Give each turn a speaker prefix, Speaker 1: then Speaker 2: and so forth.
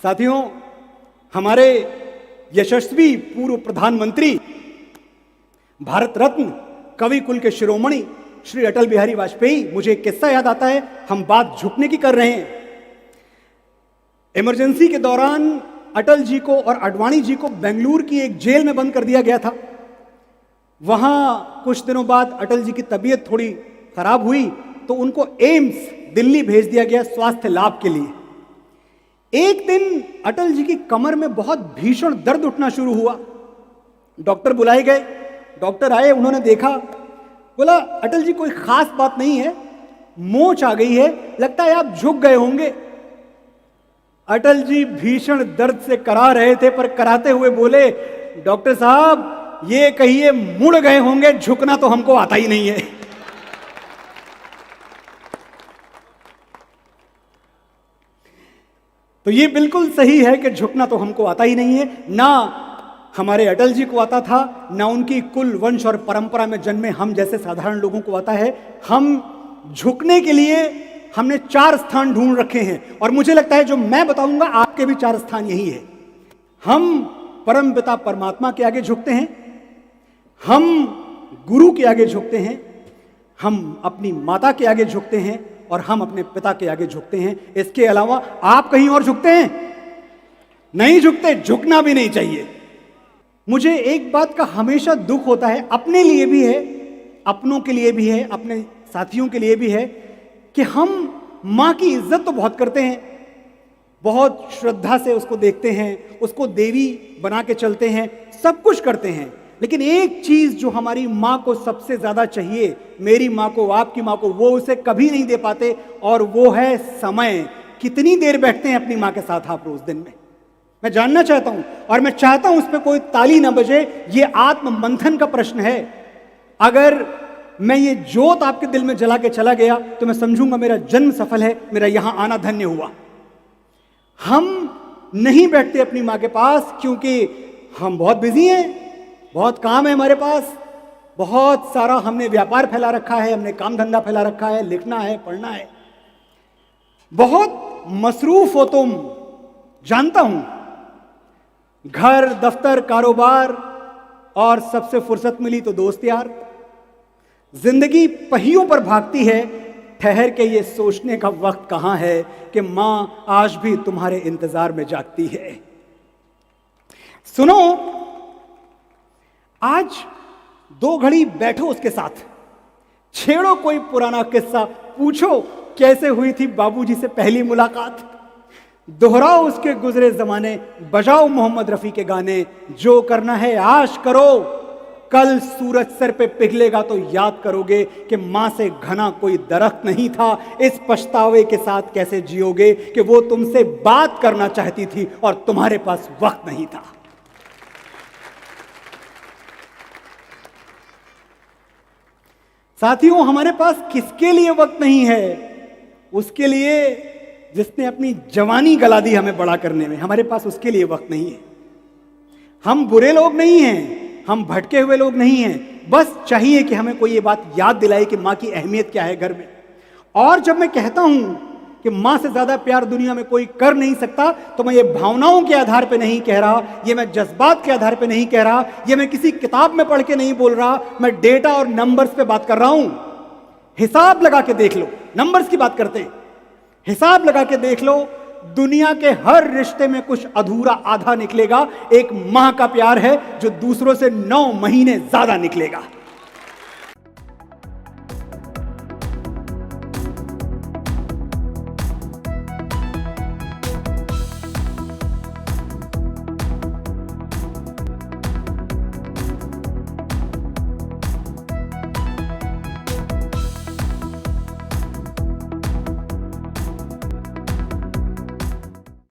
Speaker 1: साथियों, हमारे यशस्वी पूर्व प्रधानमंत्री, भारत रत्न, कवि कुल के शिरोमणि श्री अटल बिहारी वाजपेयी, मुझे एक किस्सा याद आता है। हम बात झुकने की कर रहे हैं। इमरजेंसी के दौरान अटल जी को और आडवाणी जी को बेंगलुरु की एक जेल में बंद कर दिया गया था। वहां कुछ दिनों बाद अटल जी की तबीयत थोड़ी खराब हुई तो उनको एम्स दिल्ली भेज दिया गया स्वास्थ्य लाभ के लिए। एक दिन अटल जी की कमर में बहुत भीषण दर्द उठना शुरू हुआ। डॉक्टर बुलाए गए। डॉक्टर आए, उन्होंने देखा, बोला अटल जी कोई खास बात नहीं है, मोच आ गई है, लगता है आप झुक गए होंगे। अटल जी भीषण दर्द से करा रहे थे, पर कराते हुए बोले, डॉक्टर साहब ये कहिए मुड़ गए होंगे, झुकना तो हमको आता ही नहीं है। तो ये बिल्कुल सही है कि झुकना तो हमको आता ही नहीं है। ना हमारे अटल जी को आता था, ना उनकी कुल वंश और परंपरा में जन्मे हम जैसे साधारण लोगों को आता है। हम झुकने के लिए हमने 4 स्थान ढूंढ रखे हैं, और मुझे लगता है जो मैं बताऊंगा आपके भी 4 स्थान यही है। हम परम पिता परमात्मा के आगे झुकते हैं, हम गुरु के आगे झुकते हैं, हम अपनी माता के आगे झुकते हैं, और हम अपने पिता के आगे झुकते हैं। इसके अलावा आप कहीं और झुकते हैं? नहीं झुकते, झुकना भी नहीं चाहिए। मुझे एक बात का हमेशा दुख होता है, अपने लिए भी है, अपनों के लिए भी है, अपने साथियों के लिए भी है, कि हम मां की इज्जत तो बहुत करते हैं, बहुत श्रद्धा से उसको देखते हैं, उसको देवी बना के चलते हैं, सब कुछ करते हैं, लेकिन एक चीज जो हमारी मां को सबसे ज्यादा चाहिए, मेरी मां को, आपकी मां को, वो उसे कभी नहीं दे पाते, और वो है समय। कितनी देर बैठते हैं अपनी मां के साथ आप रोज दिन में? मैं जानना चाहता हूं, और मैं चाहता हूं उस पर कोई ताली ना बजे। ये आत्म मंथन का प्रश्न है। अगर मैं ये जोत आपके दिल में जला के चला गया तो मैं समझूंगा मेरा जन्म सफल है, मेरा यहां आना धन्य हुआ। हम नहीं बैठते अपनी मां के पास क्योंकि हम बहुत बिजी हैं, बहुत काम है हमारे पास, बहुत सारा हमने व्यापार फैला रखा है, हमने काम धंधा फैला रखा है, लिखना है, पढ़ना है, बहुत मसरूफ हो तुम, जानता हूं। घर, दफ्तर, कारोबार, और सबसे फुर्सत मिली तो दोस्त यार। जिंदगी पहियों पर भागती है, ठहर के ये सोचने का वक्त कहां है कि मां आज भी तुम्हारे इंतजार में जागती है। सुनो, आज 2 घड़ी बैठो उसके साथ, छेड़ो कोई पुराना किस्सा, पूछो कैसे हुई थी बाबूजी से पहली मुलाकात, दोहराओ उसके गुजरे जमाने, बजाओ मोहम्मद रफी के गाने। जो करना है आज करो, कल सूरज सर पे पिघलेगा तो याद करोगे कि मां से घना कोई दरख्त नहीं था। इस पछतावे के साथ कैसे जियोगे कि वो तुमसे बात करना चाहती थी और तुम्हारे पास वक्त नहीं था। साथियों, हमारे पास किसके लिए वक्त नहीं है? उसके लिए जिसने अपनी जवानी गला दी हमें बड़ा करने में, हमारे पास उसके लिए वक्त नहीं है। हम बुरे लोग नहीं हैं, हम भटके हुए लोग नहीं हैं, बस चाहिए कि हमें कोई ये बात याद दिलाए कि मां की अहमियत क्या है घर में। और जब मैं कहता हूं कि मां से ज्यादा प्यार दुनिया में कोई कर नहीं सकता, तो मैं ये भावनाओं के आधार पे नहीं कह रहा, ये मैं जज्बात के आधार पे नहीं कह रहा, ये मैं किसी किताब में पढ़ के नहीं बोल रहा, मैं डेटा और नंबर्स पे बात कर रहा हूं। हिसाब लगा के देख लो, नंबर्स की बात करते हैं, हिसाब लगा के देख लो, दुनिया के हर रिश्ते में कुछ अधूरा आधा निकलेगा। एक मां का प्यार है जो दूसरों से 9 महीने ज्यादा निकलेगा।